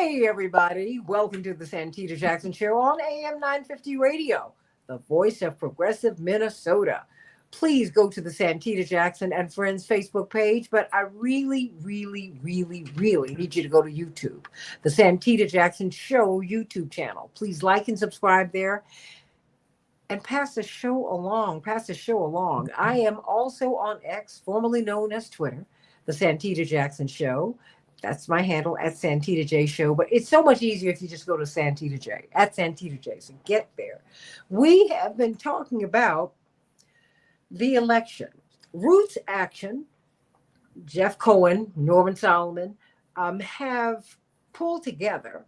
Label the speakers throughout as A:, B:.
A: Hey, everybody. Welcome to the Santita Jackson Show on AM 950 Radio, the voice of progressive Minnesota. Please go to the Santita Jackson and Friends Facebook page, but I really need you to go to YouTube, the Santita Jackson Show YouTube channel. Please like and subscribe there and pass the show along. I am also on X, formerly known as Twitter, the Santita Jackson Show. That's my handle at Santita J Show, but it's so much easier if you just go to Santita J at Santita J. So get there. We have been talking about the election, Roots Action. Jeff Cohen, Norman Solomon have pulled together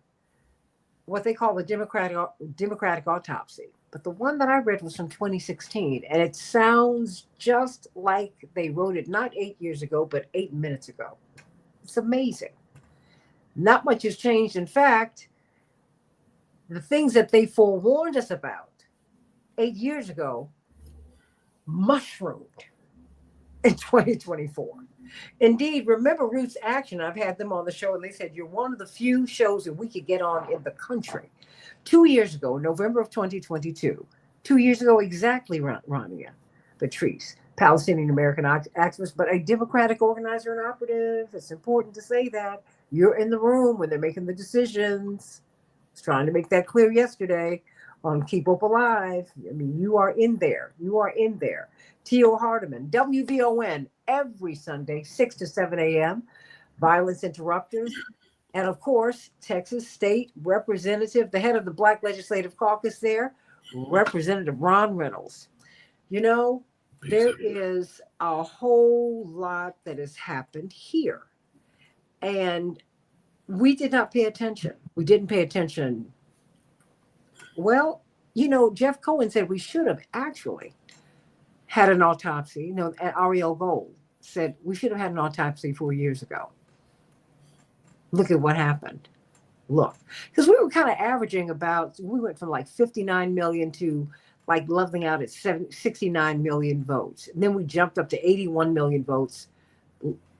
A: what they call the Democratic autopsy. But the one that I read was from 2016, and it sounds just like they wrote it not 8 years ago, but 8 minutes ago. It's amazing. Not much has changed. In fact, the things that they forewarned us about 8 years ago mushroomed in 2024. Indeed, remember Roots Action? I've had them on the show, and they said you're one of the few shows that we could get on in the country. 2 years ago, November of 2022, 2 years ago exactly, Rania Patrice, Palestinian American activist, but a Democratic organizer and operative. It's important to say that. You're in the room when they're making the decisions. I was trying to make that clear yesterday on Keep Hope Alive. I mean, you are in there. T.O. Hardiman, WVON, every Sunday, 6 to 7 a.m., Violence Interrupters. And of course, Texas State Representative, the head of the Black Legislative Caucus there, Representative Ron Reynolds. You know, there is a whole lot that has happened here. And we did not pay attention. We didn't pay attention. Well, you know, Jeff Cohen said we should have actually had an autopsy. You know, Ariel Gold said we should have had an autopsy 4 years ago. Look at what happened. Look, because we were kind of averaging we went from like 59 million to like leveling out at 69 million votes. And then we jumped up to 81 million votes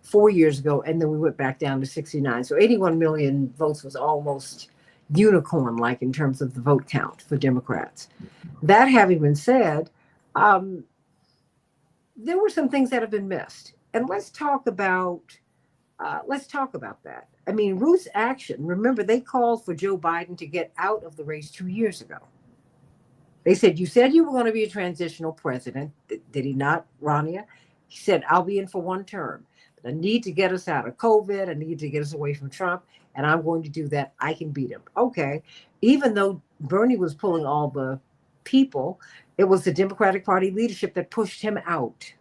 A: 4 years ago, and then we went back down to 69. So 81 million votes was almost unicorn-like in terms of the vote count for Democrats. That having been said, there were some things that have been missed. And let's talk about that. I mean, Roots Action, remember, they called for Joe Biden to get out of the race 2 years ago. They said, you said you were going to be a transitional president. Did he not, Rania? He said, I'll be in for one term. But I need to get us out of COVID. I need to get us away from Trump. And I'm going to do that. I can beat him. Okay. Even though Bernie was pulling all the people, it was the Democratic Party leadership that pushed him out.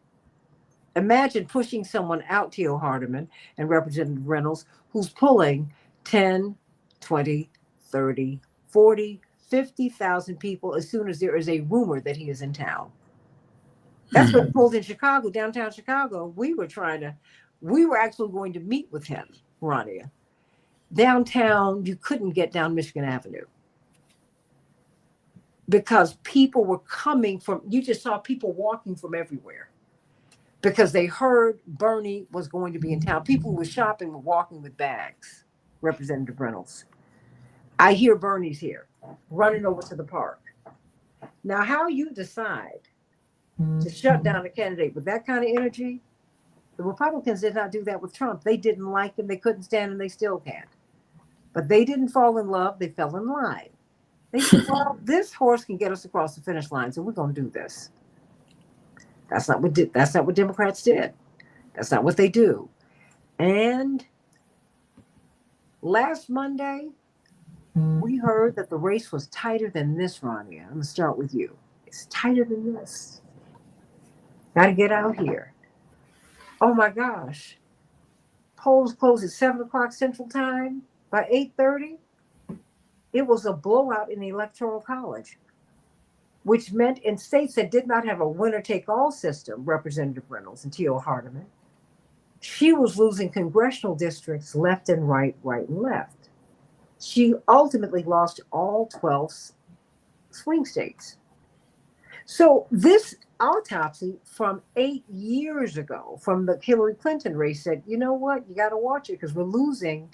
A: Imagine pushing someone out, T.O. Hardiman and Representative Reynolds, who's pulling 10, 20, 30, 40, 50,000 people as soon as there is a rumor that he is in town. That's what pulled in Chicago, downtown Chicago. We were actually going to meet with him, Rania. Downtown, you couldn't get down Michigan Avenue because people were coming you just saw people walking from everywhere because they heard Bernie was going to be in town. People who were shopping were walking with bags, Representative Reynolds. I hear Bernie's here, running over to the park. Now, how you decide to shut down a candidate with that kind of energy, the Republicans did not do that with Trump. They didn't like him. They couldn't stand him. They still can't. But they didn't fall in love. They fell in line. They said, well, this horse can get us across the finish line, so we're going to do this. That's not what Democrats did. That's not what they do. And last Monday, we heard that the race was tighter than this, Rania. I'm going to start with you. It's tighter than this. Got to get out here. Oh, my gosh. Polls close at 7 o'clock Central Time. By 8:30, it was a blowout in the Electoral College, which meant in states that did not have a winner-take-all system, Representative Reynolds and T.O. Hardiman, she was losing congressional districts left and right and left. She ultimately lost all 12 swing states. So this autopsy from 8 years ago, from the Hillary Clinton race, said, you know what, you got to watch it because we're losing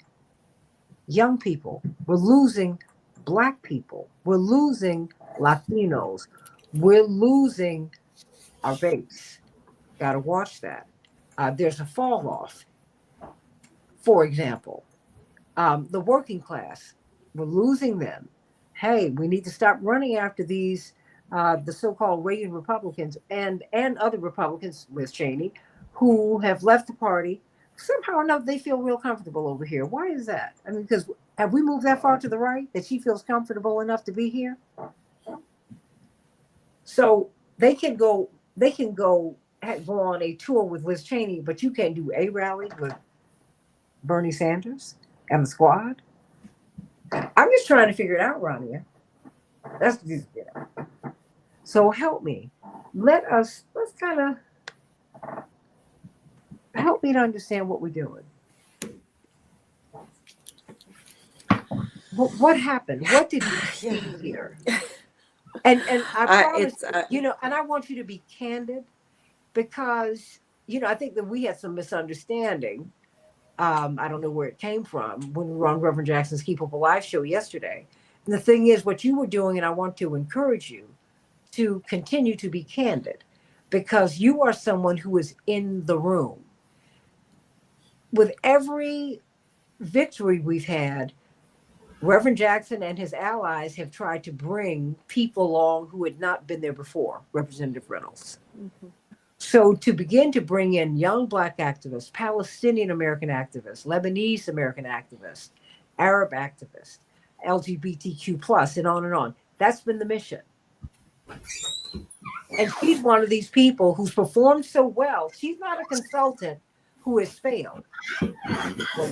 A: young people. We're losing Black people. We're losing Latinos. We're losing our base. Got to watch that. There's a fall off, for example. The working class, we're losing them. Hey, we need to stop running after these, the so-called Reagan Republicans and other Republicans, Liz Cheney, who have left the party. Somehow or another, they feel real comfortable over here. Why is that? I mean, because have we moved that far to the right that she feels comfortable enough to be here? So they can go on a tour with Liz Cheney, but you can't do a rally with Bernie Sanders and the squad. I'm just trying to figure it out, Rania. That's just, so help me. Let's kind of help me to understand what we're doing. What happened? What did we see here? And I promise, and I want you to be candid because, I think that we had some misunderstanding. I don't know where it came from when we were on Reverend Jackson's Keep Hope Alive show yesterday. And the thing is, what you were doing, and I want to encourage you to continue to be candid because you are someone who is in the room. With every victory we've had, Reverend Jackson and his allies have tried to bring people along who had not been there before, Representative Reynolds. Mm-hmm. So to begin to bring in young Black activists, Palestinian American activists, Lebanese American activists, Arab activists, LGBTQ plus, and on, that's been the mission. And she's one of these people who's performed so well. She's not a consultant who has failed. When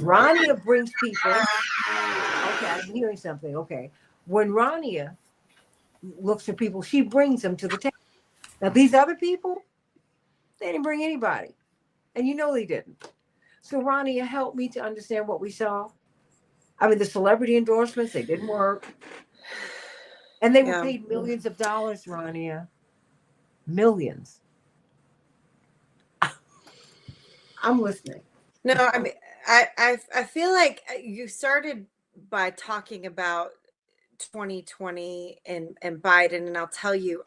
A: Rania brings people, okay, I'm hearing something. Okay. When Rania looks for people, she brings them to the table. Now, these other people, they didn't bring anybody. And they didn't. So, Rania, help me to understand what we saw. I mean, the celebrity endorsements, they didn't work. And they were paid millions of dollars, Rania. Millions. I'm listening.
B: No, I mean, I feel like you started by talking about 2020 and Biden, and I'll tell you,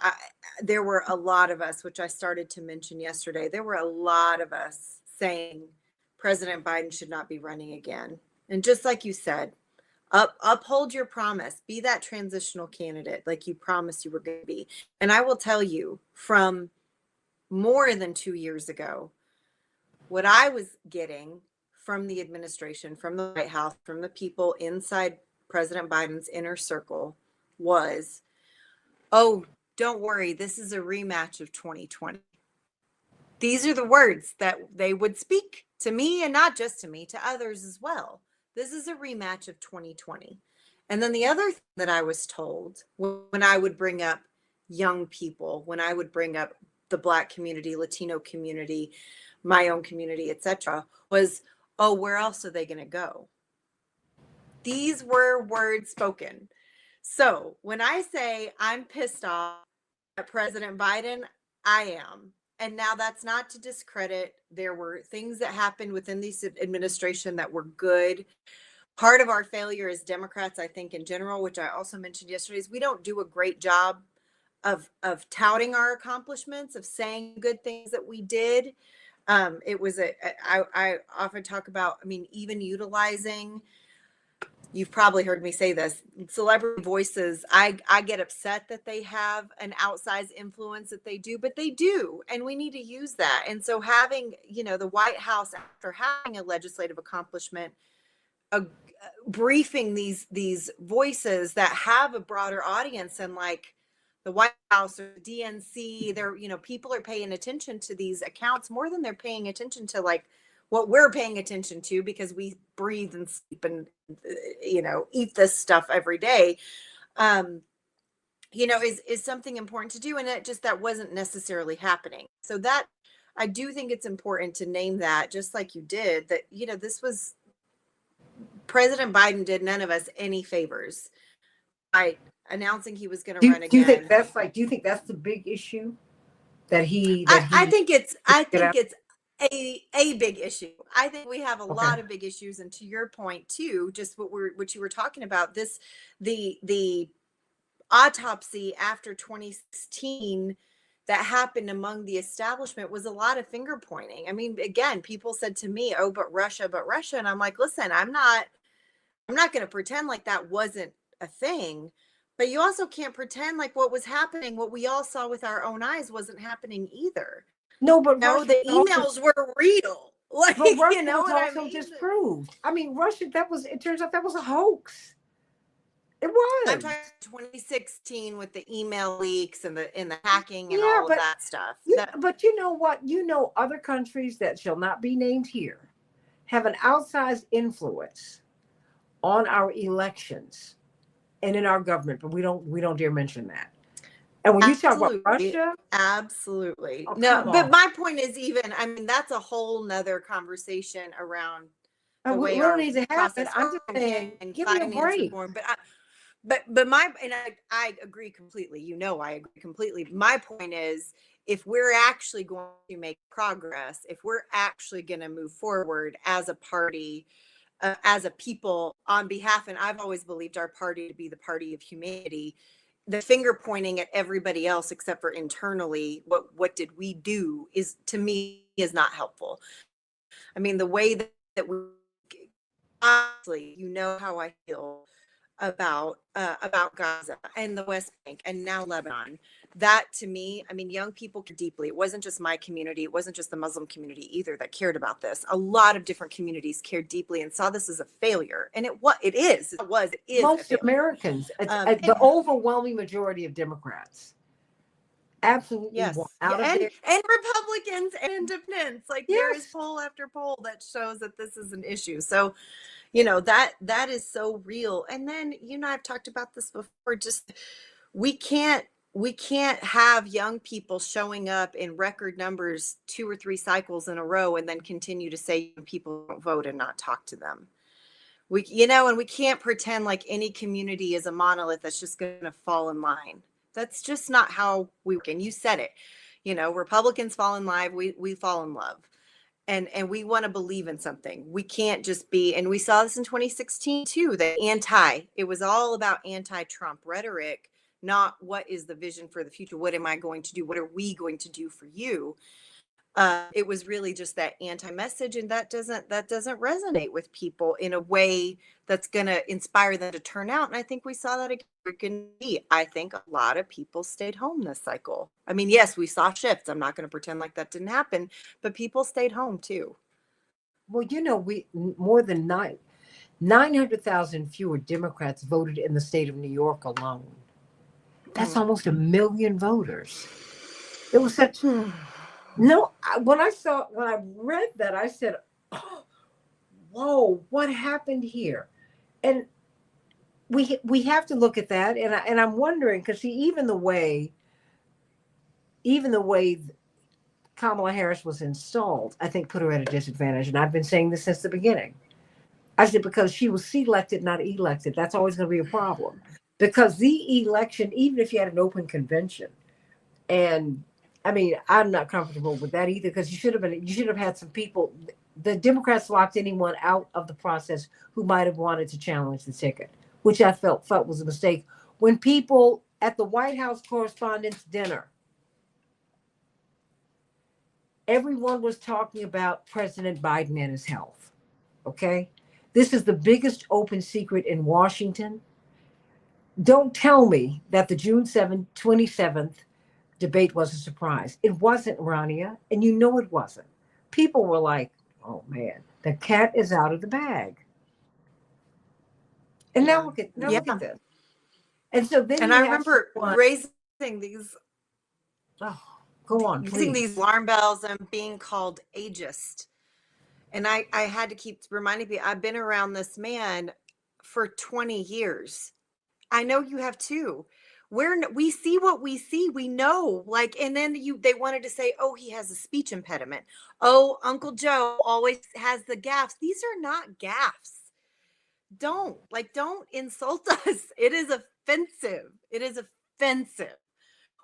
B: there were a lot of us, which I started to mention yesterday. There were a lot of us saying President Biden should not be running again. And just like you said, uphold your promise, be that transitional candidate like you promised you were going to be. And I will tell you, from more than 2 years ago, what I was getting from the administration, from the White House, from the people inside President Biden's inner circle was, oh, don't worry, this is a rematch of 2020. These are the words that they would speak to me, and not just to me, to others as well. This is a rematch of 2020. And then the other thing that I was told when I would bring up young people, when I would bring up the Black community, Latino community, my own community, etc., was, oh, where else are they going to go? These were words spoken. So when I say I'm pissed off at President Biden, I am. And now that's not to discredit. There were things that happened within this administration that were good. Part of our failure as Democrats, I think, in general, which I also mentioned yesterday, is we don't do a great job of touting our accomplishments, of saying good things that we did. It was I often talk about, even utilizing, you've probably heard me say this, celebrity voices. I get upset that they have an outsized influence that they do, but they do. And we need to use that. And so having, the White House, after having a legislative accomplishment, briefing these voices that have a broader audience, and like the White House or the DNC, they're, people are paying attention to these accounts more than they're paying attention to like what we're paying attention to, because we breathe and sleep and, eat this stuff every day, is something important to do. And that wasn't necessarily happening. So that, I do think it's important to name that, just like you did, that, this was, President Biden did none of us any favors by announcing he was going to run again.
A: Do you think that's the big issue? I think
B: a big issue. I think we have a
A: Okay.
B: lot of big issues, and to your point too, just what you were talking about, the autopsy after 2016 that happened among the establishment was a lot of finger pointing. I mean, again, people said to me, "Oh, but Russia," and I'm like, "Listen, I'm not going to pretend like that wasn't a thing." But you also can't pretend like what was happening, what we all saw with our own eyes, wasn't happening either.
A: No, but
B: No,
A: Russia
B: the
A: was also,
B: emails were real. Like,
A: but
B: you
A: Russia
B: know
A: was
B: what I
A: also
B: mean?
A: disproved. I mean, Russia, it turns out that was a hoax. It
B: I'm
A: was.
B: talking 2016 with the email leaks and the hacking and
A: Yeah,
B: all of
A: but
B: that stuff.
A: but you know what? You know, other countries that shall not be named here have an outsized influence on our elections and in our government, but we don't dare mention that. And when you talk about
B: Absolutely.
A: Russia,
B: Absolutely.
A: oh
B: No,
A: come
B: but
A: on.
B: my point is, even, I mean, that's a whole nother conversation around the
A: We
B: way
A: don't
B: our
A: need to have it.
B: process
A: I'm just
B: works
A: saying,
B: and
A: give me a
B: finance
A: break.
B: reform. But I agree completely. You know, I agree completely. My point is, if we're actually going to make progress, if we're actually going to move forward as a party, as a people on behalf, and I've always believed our party to be the party of humanity, the finger pointing at everybody else except for internally, what did we do, is, to me, is not helpful. I mean, the way that we, honestly, you know how I feel about Gaza and the West Bank and now Lebanon. That, to me, I mean, young people care deeply. It wasn't just my community. It wasn't just the Muslim community either that cared about this. A lot of different communities cared deeply and saw this as a failure. And it is a
A: Most
B: failure.
A: Americans,
B: And
A: the overwhelming majority of Democrats, absolutely want
B: yes, yeah,
A: out of there.
B: and Republicans and independents. Like, there is
A: Yes.
B: poll after poll that shows that this is an issue. So, you know, that is so real. And then, you know, I've talked about this before, just we can't have young people showing up in record numbers 2 or 3 cycles in a row and then continue to say people don't vote and not talk to them. And we can't pretend like any community is a monolith that's just going to fall in line. That's just not how we work. And you said it, Republicans fall in line, we fall in love. And we want to believe in something. We can't just be, and we saw this in 2016 too, it was all about anti-Trump rhetoric, not what is the vision for the future? What am I going to do? What are we going to do for you? It was really just that anti-message, and that doesn't resonate with people in a way that's going to inspire them to turn out. And I think we saw that again. I think a lot of people stayed home this cycle. I mean, yes, we saw shifts. I'm not going to pretend like that didn't happen, but people stayed home too.
A: Well, we more than 900,000 fewer Democrats voted in the state of New York alone. That's almost 1 million voters. It was such no. When I read that, I said, oh, "Whoa, what happened here?" And we have to look at that. And I'm wondering, because see, even the way Kamala Harris was installed, I think put her at a disadvantage. And I've been saying this since the beginning. I said, because she was selected, not elected. That's always going to be a problem. Because the election, even if you had an open convention, and I mean, I'm not comfortable with that either, because you should have had some people. The Democrats locked anyone out of the process who might have wanted to challenge the ticket, which I felt was a mistake. When people at the White House Correspondents' Dinner, everyone was talking about President Biden and his health. Okay, this is the biggest open secret in Washington. Don't tell me that the June 27th debate was a surprise. It wasn't, Rania, and you know it wasn't. People were like, oh man, the cat is out of the bag. And
B: Yeah.
A: now look at this. And so then
B: And
A: you
B: I
A: have
B: remember
A: someone,
B: raising these
A: oh, go on,
B: raising
A: please.
B: these alarm bells and being called ageist. And I had to keep reminding people, I've been around this man for 20 years. I know you have too. We see what we see. We know, like, and then they wanted to say, oh, he has a speech impediment. Oh, Uncle Joe always has the gaffes. These are not gaffes. Don't insult us. It is offensive. It is offensive.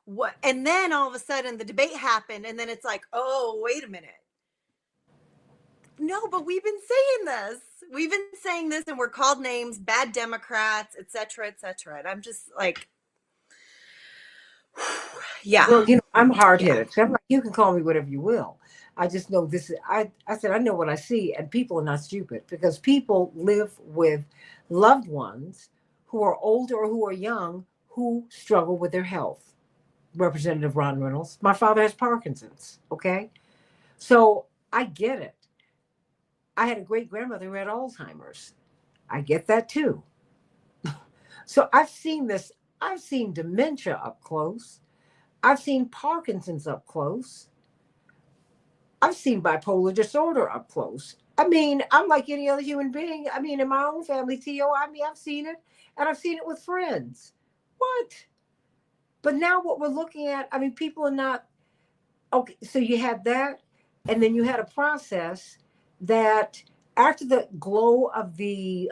B: What? And then all of a sudden the debate happened, and then it's like, oh, wait a minute. No, but we've been saying this. We've been saying this, and we're called names, bad Democrats, et cetera, et cetera. And I'm just like, yeah.
A: Well, I'm hard
B: Yeah.
A: headed. I'm like, you can call me whatever you will. I just know this is, I said, I know what I see, and people are not stupid because people live with loved ones who are older or who are young who struggle with their health. Representative Ron Reynolds, my father has Parkinson's. Okay. So I get it. I had a great grandmother who had Alzheimer's. I get that too. So I've seen this. I've seen dementia up close. I've seen Parkinson's up close. I've seen bipolar disorder up close. I mean, I'm like any other human being. I mean, in my own family, Theo, I mean, I've seen it and I've seen it with friends. What? But now what we're looking at, I mean, people are not okay. So you had that, and then you had a process that after the glow of the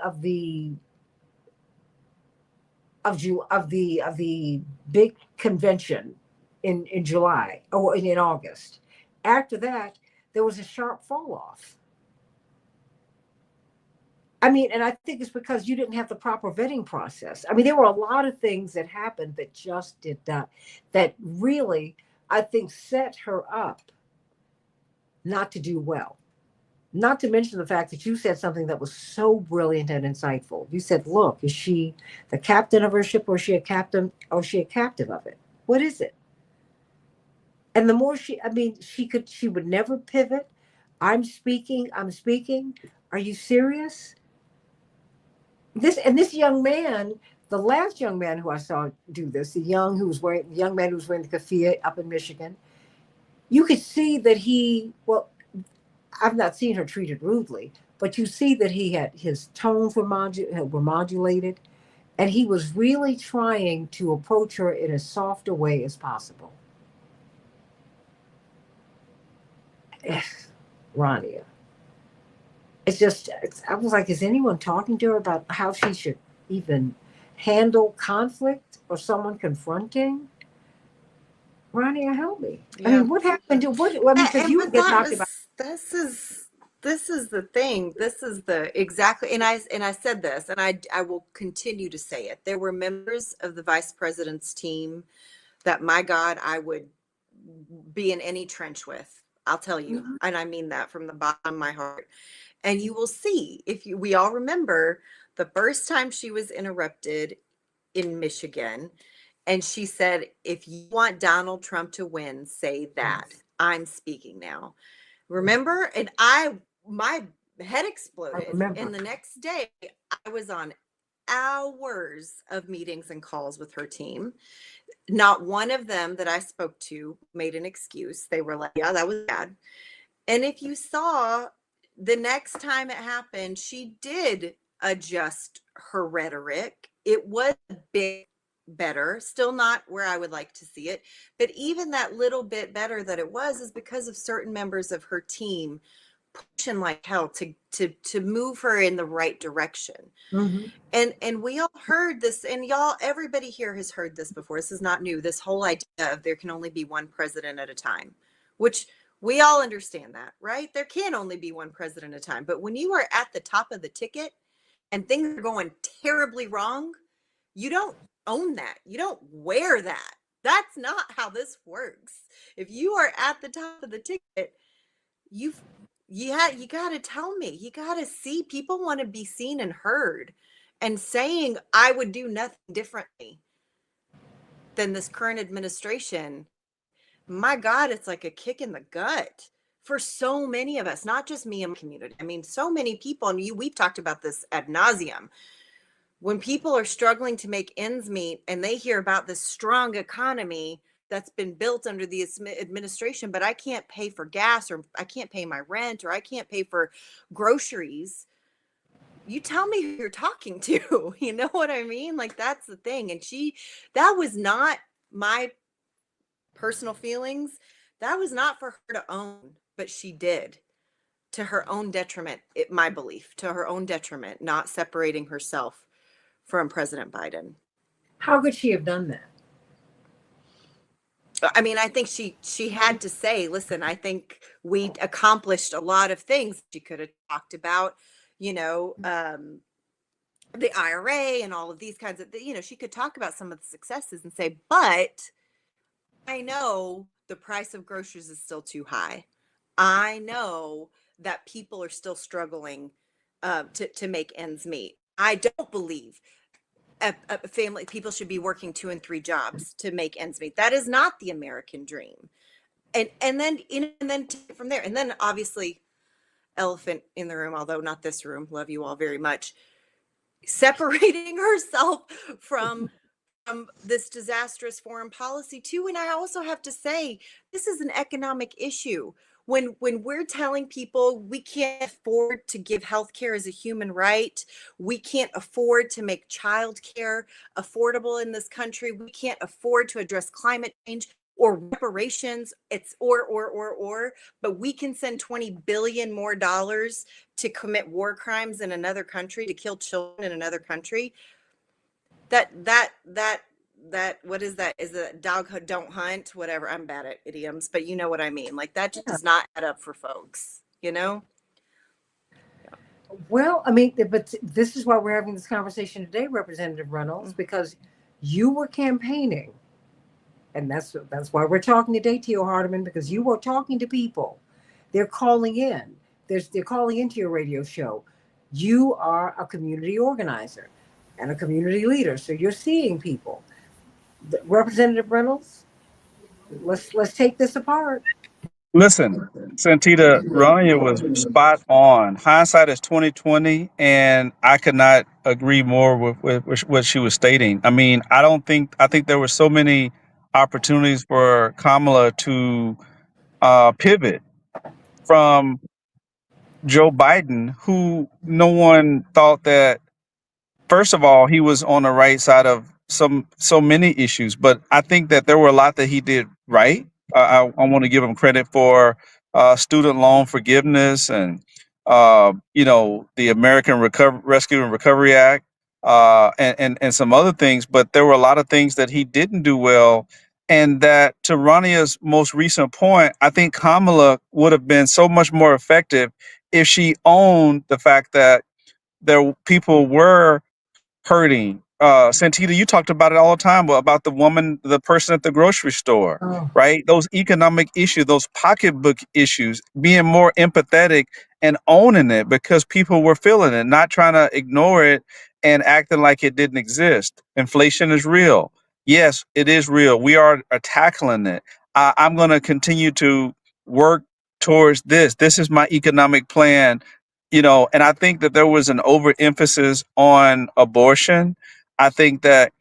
A: big convention in July or in August. After that, there was a sharp fall off. I mean, and I think it's because you didn't have the proper vetting process. I mean, there were a lot of things that happened that just did not, that really, I think, set her up not to do well. Not to mention the fact that you said something that was so brilliant and insightful. You said, look, is she the captain of her ship or is she a captain or is she a captive of it? What is it? And the more I mean, she would never pivot. I'm speaking. Are you serious? This young man, the last young man who I saw do this, the young man who was wearing the keffiyeh up in Michigan, you could see that well, I've not seen her treated rudely, but you see that he had his tones were modulated, and he was really trying to approach her in as soft a way as possible. Rania. I was like, is anyone talking to her about how she should even handle conflict or someone confronting? Rania, help me. I
B: Yeah.
A: mean, what happened to what? I mean, because you
B: But
A: get talked about.
B: this is the thing. This is the exactly, and I said this, and I will continue to say it. There were members of the vice president's team that, my God, I would be in any trench with. I'll tell you,
A: Mhm.
B: and I mean that from the bottom of my heart. And you will see, we all remember the first time she was interrupted in Michigan, and she said, if you want Donald Trump to win, say that.
A: Yes.
B: I'm speaking now.
A: Yes.
B: Remember? And my head
A: I
B: exploded.
A: remember.
B: And the next day, I was on hours of meetings and calls with her team. Not one of them that I spoke to made an excuse. They were like, yeah, that was bad. And if you saw the next time it happened, she did adjust her rhetoric. It was a bit better, still not where I would like to see it. But even that little bit better that it was is because of certain members of her team pushing like hell to move her in the right direction.
A: Mm-hmm.
B: And we all heard this, and y'all, everybody here has heard this before. This is not new. This whole idea of there can only be one president at a time, which we all understand that, right? There can only be one president at a time. But when you are at the top of the ticket and things are going terribly wrong, you don't own that. You don't wear that. That's not how this works. If you are at the top of the ticket, you've you got to tell me. You got to see, people want to be seen and heard. And saying I would do nothing differently than this current administration, my God, it's like a kick in the gut for so many of us, not just me and my community. I mean, so many people, and we've talked about this ad nauseum. When people are struggling to make ends meet and they hear about this strong economy that's been built under the administration, but I can't pay for gas, or I can't pay my rent, or I can't pay for groceries, you tell me who you're talking to. You know what I mean? Like, that's the thing. And that was not my personal feelings. That was not for her to own, but she did, to her own detriment, my belief, to her own detriment, not separating herself from President Biden.
A: How could she have done that?
B: I mean, I think she had to say, listen, I think we accomplished a lot of things. She could have talked about, you know, the IRA and all of these kinds of, you know, she could talk about some of the successes and say, but I know the price of groceries is still too high. I know that people are still struggling to make ends meet. I don't believe a family people should be working 2 and 3 jobs to make ends meet. That is not the American dream. And then and then from there, and then obviously elephant in the room, although not this room. Love you all very much. Separating herself from this disastrous foreign policy too. And I also have to say, this is an economic issue. When we're telling people we can't afford to give healthcare as a human right, we can't afford to make childcare affordable in this country, we can't afford to address climate change or reparations, it's but we can send 20 billion more dollars to commit war crimes in another country, to kill children in another country. That what is that? Is it dog don't hunt? Whatever. I'm bad at idioms, but you know what I mean. Like that just
A: Yeah.
B: does not add up for folks, you know?
A: Well, I mean, but this is why we're having this conversation today, Representative Reynolds, because you were campaigning, and that's why we're talking today, Tio Hardiman, because you were talking to people. They're calling in. They're calling into your radio show. You are a community organizer and a community leader, so you're seeing people. Representative Reynolds, let's take this apart.
C: Listen, Santita, Rania was spot on. Hindsight is 2020, and I could not agree more with what she was stating. I mean, I think there were so many opportunities for Kamala to pivot from Joe Biden, who no one thought that. First of all, he was on the right side of so many issues, but I think that there were a lot that he did right. I want to give him credit for student loan forgiveness and the American Rescue and Recovery Act and some other things. But there were a lot of things that he didn't do well, and that to Rania's most recent point, I think Kamala would have been so much more effective if she owned the fact that people were hurting. Santita, you talked about it all the time about the person at the grocery store,
A: Oh,
C: right? Those economic issues, those pocketbook issues, being more empathetic and owning it because people were feeling it, not trying to ignore it and acting like it didn't exist. Inflation is real. Yes, it is real. We are tackling it. I'm going to continue to work towards this. This is my economic plan, and I think that there was an overemphasis on abortion. I think that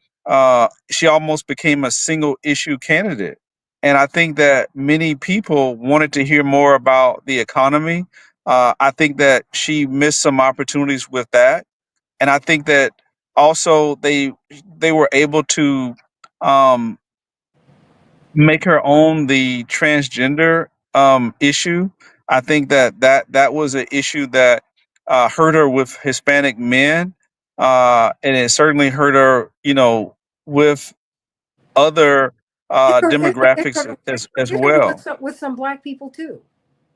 C: she almost became a single issue candidate. And I think that many people wanted to hear more about the economy. I think that she missed some opportunities with that. And I think that also they were able to um, make her own the transgender issue. I think that was an issue that hurt her with Hispanic men, and it certainly hurt her, with other
A: it
C: demographics
A: hurt,
C: as
A: it hurt
C: well.
A: with some black people too.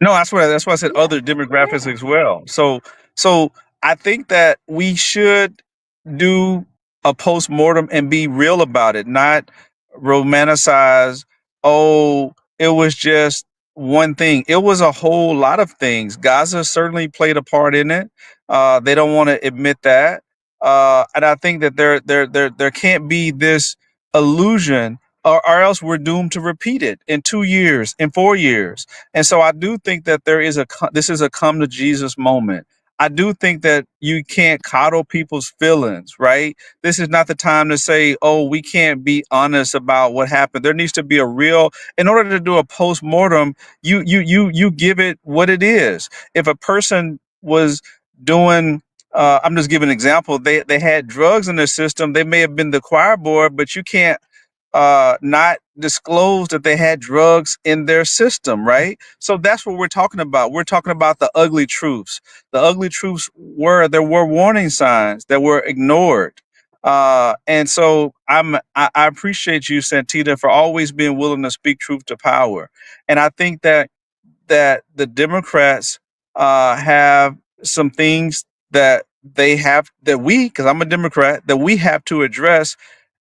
C: No, that's why I said
A: Yeah,
C: other demographics
A: yeah.
C: as well. So I think that we should do a post-mortem and be real about it, not romanticize, oh, it was just one thing. It was a whole lot of things. Gaza certainly played a part in it. They don't want to admit that. And I think that there can't be this illusion, or else we're doomed to repeat it in 2 years, in 4 years. And so I do think that this is a come to Jesus moment. I do think that you can't coddle people's feelings, right? This is not the time to say, "Oh, we can't be honest about what happened." There needs to be a real. In order to do a post mortem, you give it what it is. If a person was doing, I'm just giving an example. They had drugs in their system. They may have been the choir boy, but you can't not disclose that they had drugs in their system, right? So that's what we're talking about. We're talking about the ugly truths. The ugly truths were there were warning signs that were ignored. And so I appreciate you, Santita, for always being willing to speak truth to power. And I think that the Democrats have some things that they have that because I'm a Democrat, that we have to address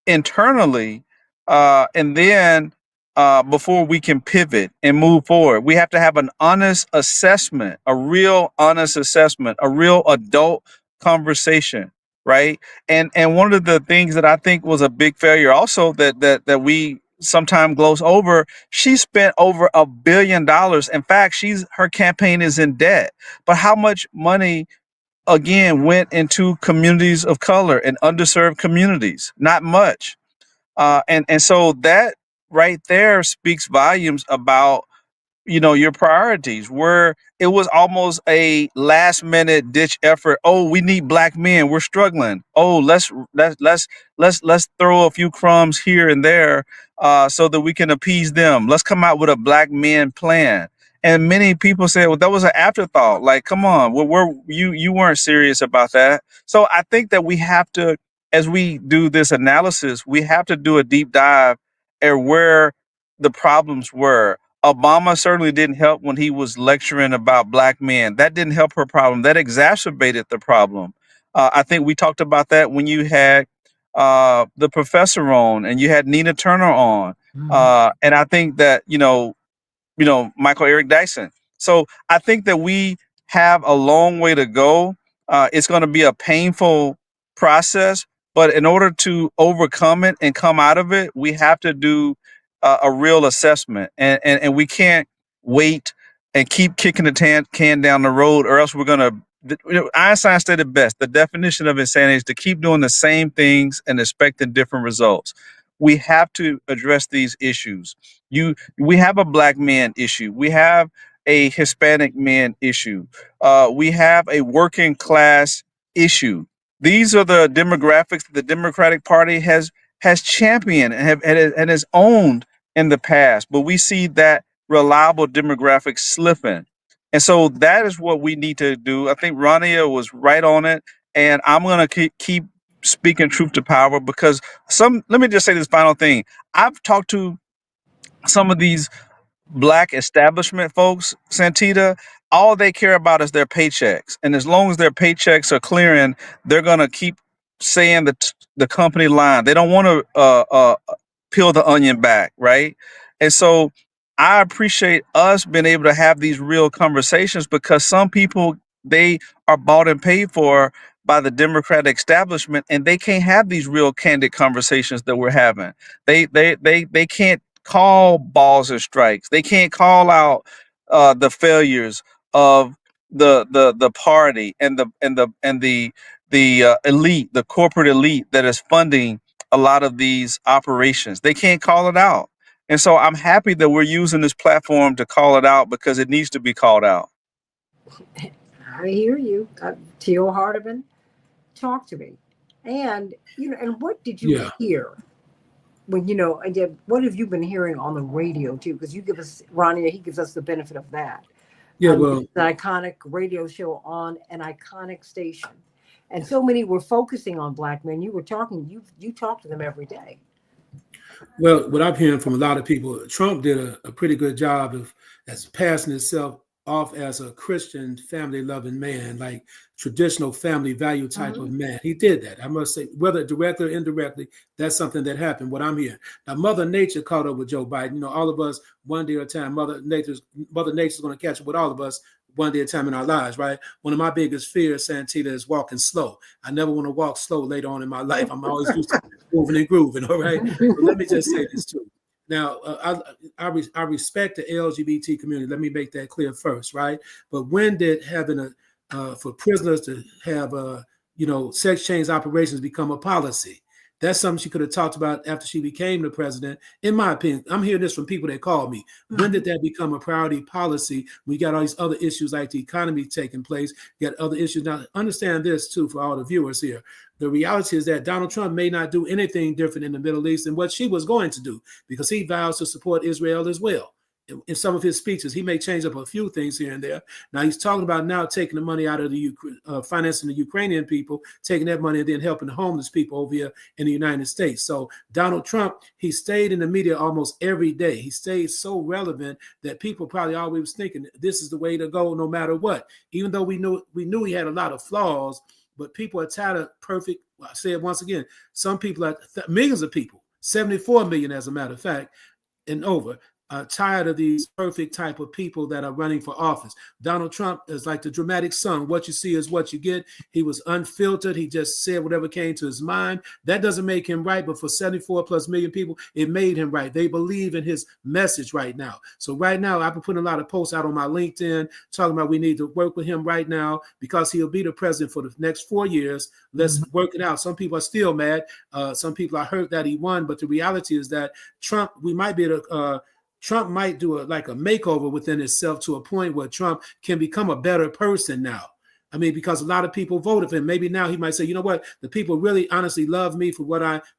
C: internally, and then before we can pivot and move forward, we have to have an honest assessment, a real honest assessment, a real adult conversation, right? And one of the things that I think was a big failure, also that we sometimes gloss over, she spent over $1 billion. In fact, her campaign is in debt. But how much money again went into communities of color and underserved communities? Not much. And so that right there speaks volumes about your priorities, where it was almost a last minute ditch effort. Oh, we need black men, we're struggling. Oh, let's throw a few crumbs here and there, so that we can appease them. Let's come out with a black men plan. And many people say, well, that was an afterthought. Like, come on, you weren't serious about that. So I think that we have to, as we do this analysis, we have to do a deep dive at where the problems were. Obama certainly didn't help when he was lecturing about black men. That didn't help her problem. That exacerbated the problem. I think we talked about that when you had the professor on and you had Nina Turner on. And I think that, Michael Eric Dyson. So I think that we have a long way to go. It's going to be a painful process, but in order to overcome it and come out of it, we have to do a real assessment, and we can't wait and keep kicking the can down the road, or else we're going to. Einstein said it best. The definition of insanity is to keep doing the same things and expecting different results. We have to address these issues. We have a black man issue. We have a Hispanic man issue. We have a working class issue. These are the demographics that the Democratic Party has championed and has owned in the past, but we see that reliable demographic slipping. And so that is what we need to do. I think Rania was right on it, and I'm going to keep speaking truth to power, because let me just say this final thing. I've talked to some of these black establishment folks, Santita. All they care about is their paychecks, and as long as their paychecks are clearing, they're gonna keep saying the company line. They don't want to peel the onion back, right? And so I appreciate us being able to have these real conversations, because some people, they are bought and paid for by the Democratic establishment, and they can't have these real candid conversations that we're having. They can't call balls and strikes. They can't call out the failures of the party and the elite, the corporate elite that is funding a lot of these operations. They can't call it out. And so I'm happy that we're using this platform to call it out, because it needs to be called out.
A: I hear you. Teal Hardiman, talk to me. And, and what did you hear when, what have you been hearing on the radio too? Because you give us, Ronnie, he gives us the benefit of that.
D: Yeah, well,
A: it's an iconic radio show on an iconic station. And so many were focusing on black men. You were talking, you talk to them every day.
D: Well, what I'm hearing from a lot of people, Trump did a pretty good job of passing himself off as a Christian, family-loving man, like traditional family value type of man. He did that. I must say, whether directly or indirectly, that's something that happened, what I'm hearing. Now, Mother Nature caught up with Joe Biden. All of us, one day at a time, Mother Nature's going to catch up with all of us one day at a time in our lives, right? One of my biggest fears, Santita, is walking slow. I never want to walk slow later on in my life. I'm always used to moving and grooving, all right? But let me just say this too. Now, I respect the LGBT community. Let me make that clear first, right? But when did having for prisoners to have sex change operations become a policy? That's something she could have talked about after she became the president. In my opinion, I'm hearing this from people that call me. When did that become a priority policy? We got all these other issues like the economy taking place. You got other issues. Now, understand this too for all the viewers here. The reality is that Donald Trump may not do anything different in the Middle East than what she was going to do, because he vows to support Israel as well. in some of his speeches. He may change up a few things here and there. Now he's talking about now taking the money out of the financing the Ukrainian people, taking that money and then helping the homeless people over here in the United States. So Donald Trump, he stayed in the media almost every day. He stayed so relevant that people probably always was thinking this is the way to go no matter what. Even though we knew he had a lot of flaws, but people are tired of perfect. I say it once again, some people are millions of people, 74 million as a matter of fact, and over, tired of these perfect type of people that are running for office. Donald Trump is like the dramatic son. What you see is what you get. He was unfiltered. He just said whatever came to his mind. That doesn't make him right, but for 74 plus million people, it made him right. They believe in his message right now. So right now, I've been putting a lot of posts out on my LinkedIn talking about we need to work with him right now because he'll be the president for the next 4 years. Let's work it out. Some people are still mad. Some people are hurt that he won, but the reality is that Trump, we might be able to Trump might do a makeover within itself to a point where Trump can become a better person now. I mean, because a lot of people voted for him. Maybe now he might say, you know what? The people really honestly love me for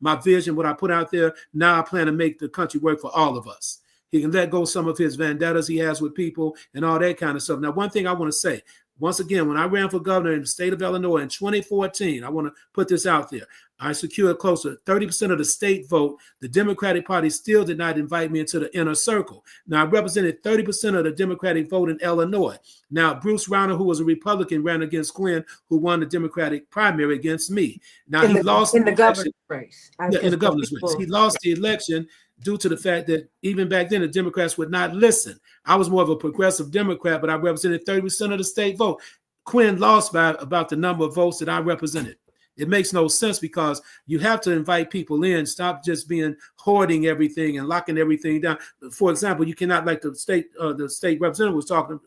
D: my vision, what I put out there. Now I plan to make the country work for all of us. He can let go some of his vendettas he has with people and all that kind of stuff. Now, one thing I want to say, once again, when I ran for governor in the state of Illinois in 2014, I want to put this out there. I secured close to 30% of the state vote. The Democratic Party still did not invite me into the inner circle. Now, I represented 30% of the Democratic vote in Illinois. Now, Bruce Rauner, who was a Republican, ran against Quinn, who won the Democratic primary against me. Now, he lost
A: in the governor's race.
D: Yeah, in the governor's race. He lost the election due to the fact that even back then, the Democrats would not listen. I was more of a progressive Democrat, but I represented 30% of the state vote. Quinn lost by about the number of votes that I represented. It makes no sense because you have to invite people in. Stop just hoarding everything and locking everything down. For example, you cannot, like the state representative was talking,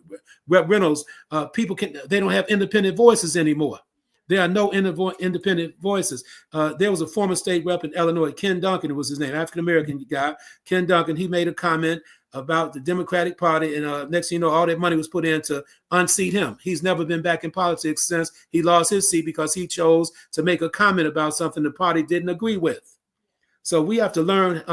D: Rep. Reynolds, they don't have independent voices anymore. There are no independent voices. There was a former state rep in Illinois, Ken Duncan was his name, African-American guy. Ken Duncan, he made a comment about the Democratic Party, and next thing you know, all that money was put in to unseat him. He's never been back in politics since he lost his seat because he chose to make a comment about something the party didn't agree with. So we have to learn.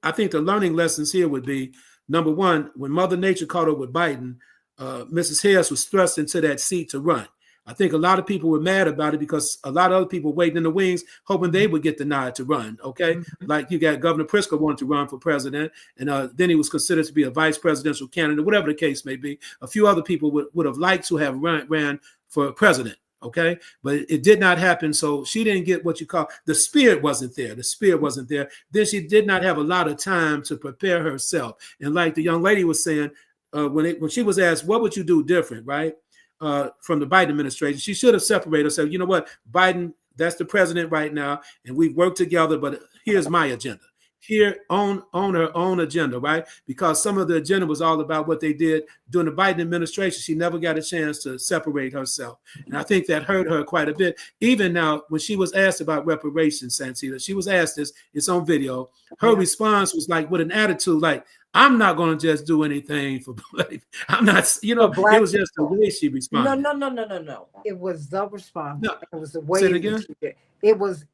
D: I think the learning lessons here would be, number one, when Mother Nature caught up with Biden, Mrs. Harris was thrust into that seat to run. I think a lot of people were mad about it because a lot of other people waiting in the wings, hoping they would get the nod to run. Okay. Like you got Governor Pritzker wanted to run for president, and then he was considered to be a vice presidential candidate, whatever the case may be. A few other people would have liked to have ran for president. Okay. But it did not happen. So she didn't get what you call the spirit wasn't there. The spirit wasn't there. Then she did not have a lot of time to prepare herself. And like the young lady was saying, when she was asked, what would you do different? Right. From the Biden administration, she should have separated herself. You know what, Biden, that's the president right now, and we've worked together, but here's my agenda. Here on her own agenda, right? Because some of the agenda was all about what they did during the Biden administration. She never got a chance to separate herself. And I think that hurt her quite a bit. Even now, when she was asked about reparations, Santita, she was asked this, it's on video. Her response was like with an attitude like, I'm not going to just do anything for black. I'm not, it was just the way she responded.
A: No. It was the response.
D: No.
A: It was the way
D: Say it again?
A: she did. It was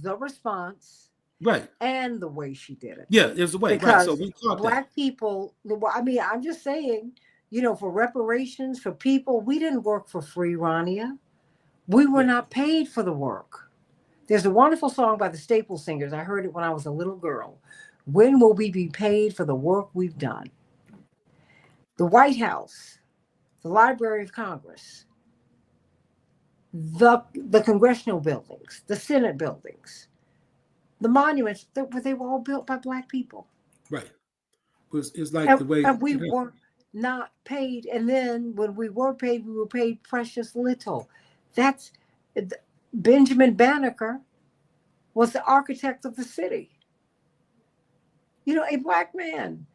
A: the response.
D: Right.
A: And the way she did it.
D: Yeah, there's the way.
A: Because
D: right. So we caught
A: black people, I mean, I'm just saying, for reparations for people, we didn't work for free, Rania. We were not paid for the work. There's a wonderful song by the Staple Singers. I heard it when I was a little girl. When will we be paid for the work we've done? The White House, the Library of Congress, the congressional buildings, the Senate buildings, the monuments, they were all built by black people.
D: Right. It's like the way.
A: And we were not paid. And then when we were paid precious little. That's Benjamin Banneker was the architect of the city. A black man.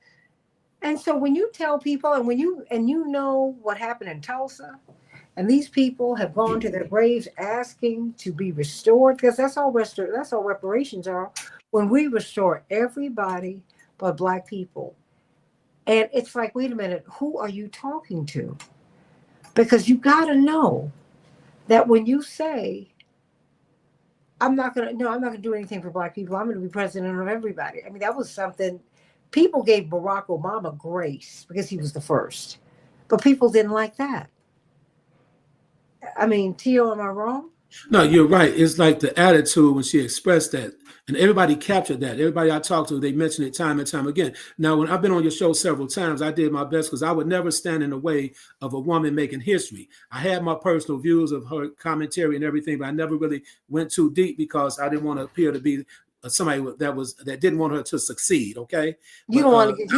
A: And so when you tell people, and you know what happened in Tulsa, and these people have gone to their graves asking to be restored, because that's all reparations are, when we restore everybody but black people. And it's like, wait a minute, who are you talking to? Because you got to know that when you say, I'm not going to do anything for black people, I'm going to be president of everybody. I mean, that was something People gave Barack Obama grace because he was the first, but people didn't like that. I mean, Tio, am I wrong?
D: No, you're right. It's like the attitude when she expressed that, and everybody captured that. Everybody I talked to, they mentioned it time and time again. Now, when I've been on your show several times, I did my best because I would never stand in the way of a woman making history. I had my personal views of her commentary and everything, but I never really went too deep because I didn't want to appear to be somebody that didn't want her to succeed. Okay,
A: You
D: but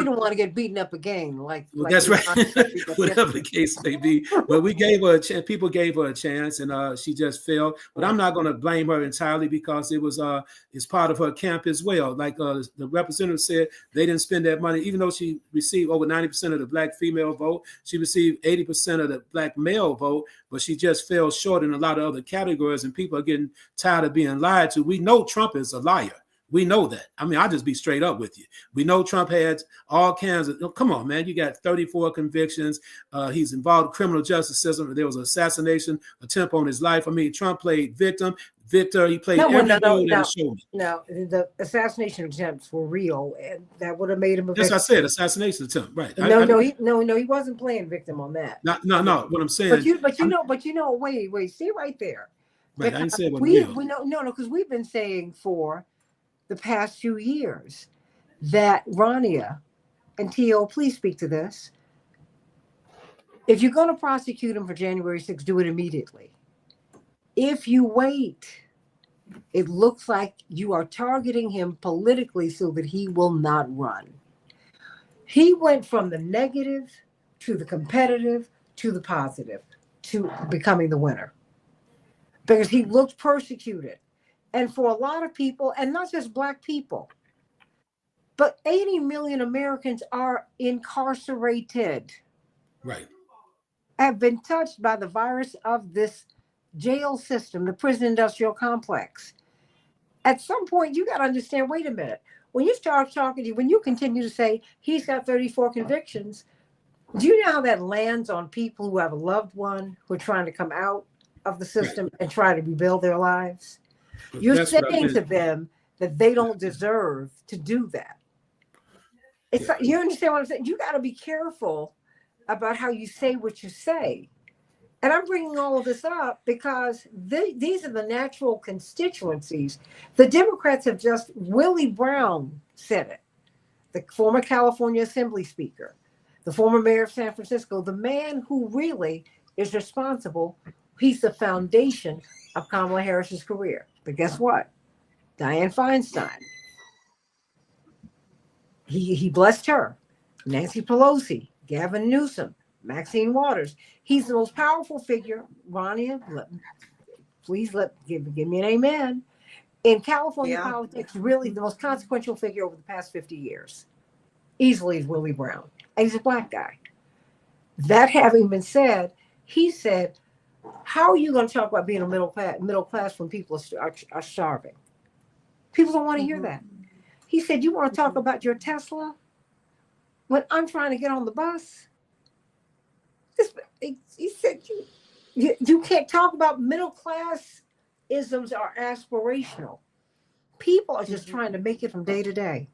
A: don't want to get beaten up again, like
D: that's right.
A: people
D: Whatever the case may be, but we gave her a chance. People gave her a chance, and she just failed. But I'm not going to blame her entirely because it's part of her camp as well. Like the representative said, they didn't spend that money, even though she received over 90% of the black female vote. She received 80% of the black male vote, but she just fell short in a lot of other categories. And people are getting tired of being lied to. We know Trump is a liar. We know that. I mean, I'll just be straight up with you. We know Trump had all kinds of, come on, man, you got 34 convictions. He's involved in the criminal justice system. There was an assassination attempt on his life. I mean, Trump played victim, victor. He played every role in the show.
A: No, the assassination attempts were real, and that would have made him a
D: Yes,
A: victim.
D: I said assassination attempt, right?
A: No, he wasn't playing victim on that.
D: No. What I'm saying,
A: but you know, wait, stay right there.
D: Right, I didn't say it was
A: we
D: real.
A: no, because we've been saying for the past few years that Rania and Tio, please speak to this. If you're going to prosecute him for January 6th, do it immediately. If you wait, it looks like you are targeting him politically so that he will not run. He went from the negative to the competitive to the positive to becoming the winner because he looked persecuted. And for a lot of people, and not just Black people, but 80 million Americans are incarcerated.
D: Right.
A: Have been touched by the virus of this jail system, the prison industrial complex. At some point, you got to understand, wait a minute. When you start talking to you, when you continue to say he's got 34 convictions, do you know how that lands on people who have a loved one who are trying to come out of the system and try to rebuild their lives? You're saying to them that they don't deserve to do that. It's like, you understand what I'm saying? You got to be careful about how you say what you say. And I'm bringing all of this up because these are the natural constituencies. The Democrats have just, Willie Brown said it, the former California Assembly Speaker, the former mayor of San Francisco, the man who really is responsible. He's the foundation of Kamala Harris's career. But guess what? Dianne Feinstein. He blessed her. Nancy Pelosi, Gavin Newsom, Maxine Waters. He's the most powerful figure. Rania, please give me an amen. In California politics, really the most consequential figure over the past 50 years. Easily is Willie Brown. And he's a Black guy. That having been said, he said, how are you going to talk about being a middle class when people are starving? People don't want to hear that. He said, you want to talk about your Tesla when I'm trying to get on the bus? He said, you can't talk about middle class isms are aspirational. People are just trying to make it from day to day.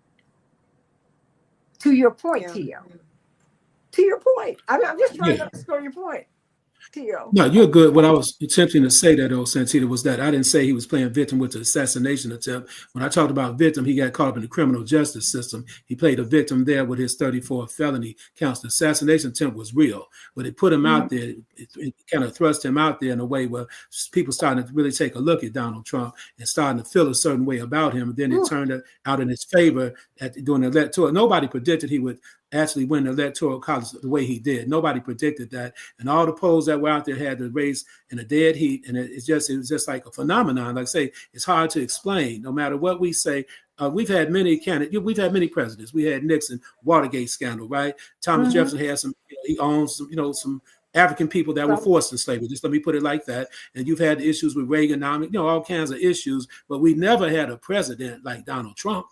A: To your point, Tio. To your point. I'm just trying to underscore your point.
D: No, you're good. What I was attempting to say that, Santita, was that I didn't say he was playing victim with the assassination attempt. When I talked about victim, he got caught up in the criminal justice system. He played a victim there with his 34 felony counts. The assassination attempt was real, but it put him out there. It kind of thrust him out there in a way where people started to really take a look at Donald Trump and starting to feel a certain way about him. And then it turned out in his favor during the electoral. Nobody predicted he would actually win the electoral college the way he did. Nobody predicted that. And all the polls that were out there had the race in a dead heat. And it was just like a phenomenon. Like I say, it's hard to explain. No matter what we say, we've had many candidates. We've had many presidents. We had Nixon, Watergate scandal, right? Thomas Jefferson had some, he owns some African people that were forced in slavery. Just let me put it like that. And you've had issues with Reaganomics, all kinds of issues, but we never had a president like Donald Trump.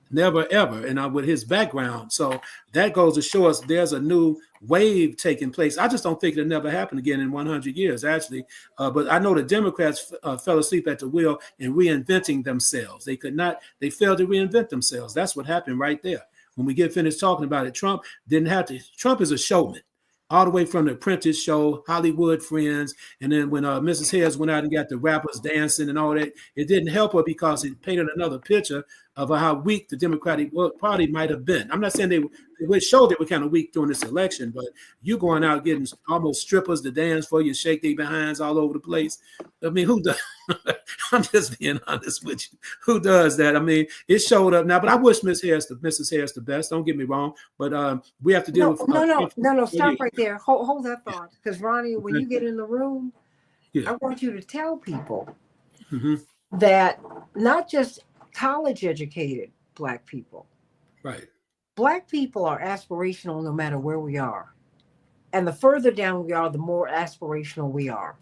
D: Never, ever. And with his background. So that goes to show us there's a new wave taking place. I just don't think it'll never happen again in 100 years, actually. But I know the Democrats fell asleep at the wheel in reinventing themselves. They failed to reinvent themselves. That's what happened right there. when we get finished talking about it, Trump didn't have to. Trump is a showman. All the way from The Apprentice show, Hollywood Friends, and then when Mrs. Harris went out and got the rappers dancing and all that, it didn't help her because it painted another picture of how weak the Democratic Party might have been. I'm not saying they showed they were kind of weak during this election, but you going out getting almost strippers to dance for you, shake their behinds all over the place. I mean, who does? I'm just being honest with you. Who does that? I mean, it showed up now, but I wish Mrs. Harris the best. Don't get me wrong, but we have to deal with.
A: No. Stop right there. Hold that thought, because Ronnie, when you get in the room,
D: yeah.
A: I want you to tell people
D: Mm-hmm.
A: that not just college-educated Black people.
D: Right.
A: Black people are aspirational no matter where we are. And the further down we are, the more aspirational we are.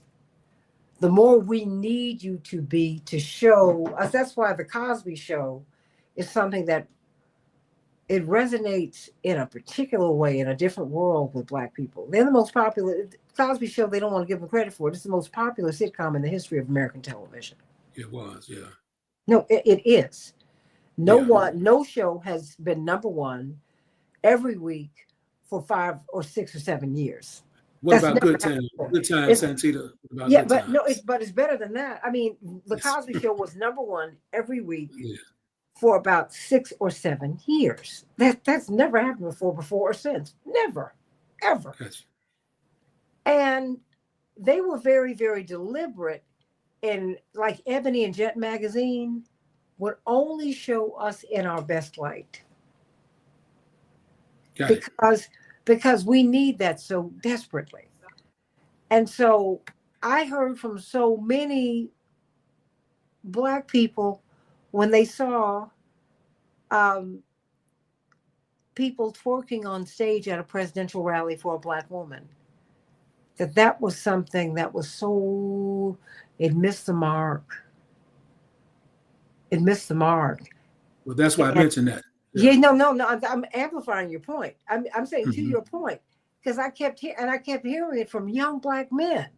A: The more we need you to be to show us. That's why the Cosby Show is something that it resonates in a particular way in a different world with Black people. They're the most popular. Cosby Show, they don't want to give them credit for it. It's the most popular sitcom in the history of American television.
D: It was, yeah.
A: No, it is.
D: Yeah.
A: No show has been number one every week for 5 or 6 or 7 years.
D: What
A: That's
D: about Good
A: never
D: Times?
A: happened.
D: Good Times, Santita. About
A: Yeah,
D: Good
A: but
D: Times?
A: no, it's better than that. I mean, the
D: Yes.
A: Cosby Show was number one every week
D: Yeah.
A: for about 6 or 7 years. That's never happened before or since. Never, ever.
D: Gotcha.
A: And they were very, very deliberate. And like Ebony and Jet magazine would only show us in our best light.
D: Got it.
A: Because we need that so desperately. And so I heard from so many Black people when they saw people twerking on stage at a presidential rally for a Black woman, that was something that was so, it missed the mark. It missed the mark.
D: Well, that's why I mentioned that.
A: Yeah, no. I'm amplifying your point. I'm saying to
D: Mhm.
A: your point, because I kept hearing it from young Black men,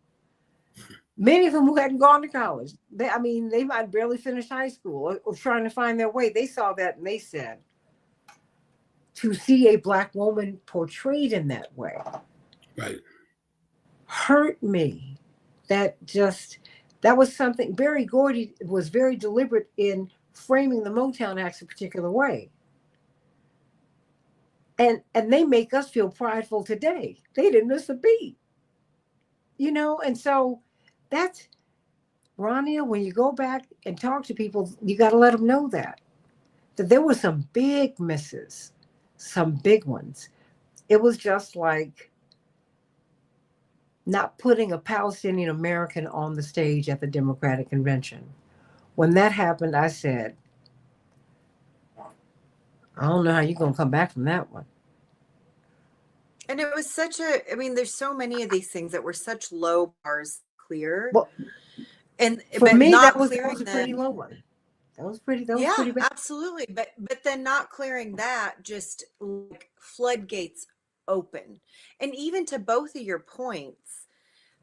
A: many of them who hadn't gone to college. They might barely finish high school or trying to find their way. They saw that and they said, to see a Black woman portrayed in that way,
D: Right.
A: hurt me. That was something. Berry Gordy was very deliberate in framing the Motown Acts a particular way. And they make us feel prideful today. They didn't miss a beat. And so that's, Rania, when you go back and talk to people, you got to let them know that there were some big misses, some big ones. It was just like not putting a Palestinian American on the stage at the Democratic Convention. When that happened, I said, I don't know how you're going to come back from that one.
B: And it was there's so many of these things that were such low bars clear.
A: Well,
B: and
A: for
B: but
A: me,
B: not
A: that was
B: clearing
A: a pretty low one. That was pretty bad.
B: Absolutely. But then not clearing that, just like floodgates open. And even to both of your points,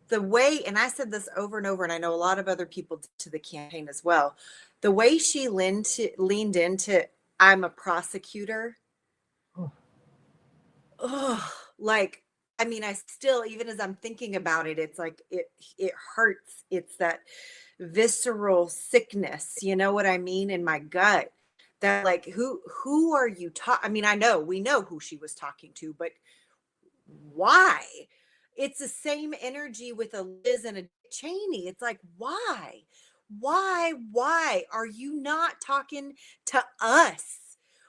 B: the way, and I said this over and over, and I know a lot of other people to the campaign as well, the way she leaned into, I'm a prosecutor. I still, even as I'm thinking about it, it's like, it hurts. It's that visceral sickness, you know what I mean, in my gut, that like, who are you talking? We know who she was talking to, but why? It's the same energy with a Liz and a Cheney. It's like, why are you not talking to us?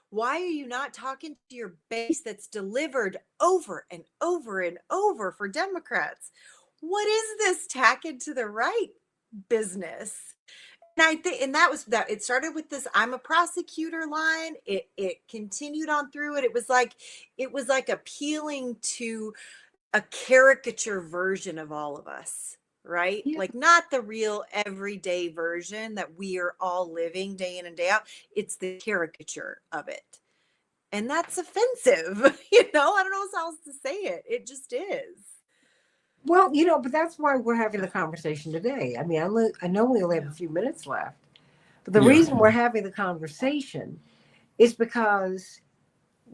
B: Why are you not talking to your base that's delivered over and over and over for Democrats? What is this tacking to the right business? And I think, and that was that. It started with this "I'm a prosecutor" line. It continued on through it. It was like appealing to a caricature version of all of us, right?
A: Yeah.
B: Like not the real everyday version that we are all living day in and day out. It's the caricature of it. And that's offensive. I don't know how else to say it. It just is.
A: Well, but that's why we're having the conversation today. I know we only have a few minutes left, but the reason we're having the conversation is because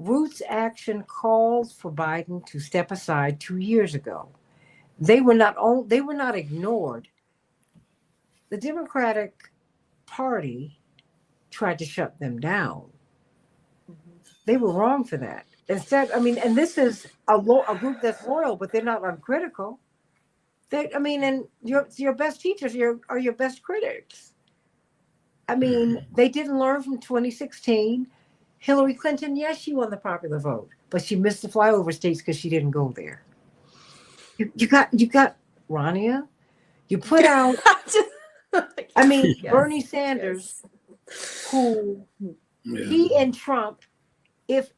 A: Roots Action called for Biden to step aside 2 years ago. They were not ignored. The Democratic Party tried to shut them down. They were wrong for that. Instead, I mean, and this is a group that's loyal, but they're not uncritical. And your best teachers are your best critics. I mean, they didn't learn from 2016. Hillary Clinton, yes, she won the popular vote, but she missed the flyover states because she didn't go there. You got Rania. You put out. I mean,
B: Yes,
A: Bernie Sanders, who he and Trump. If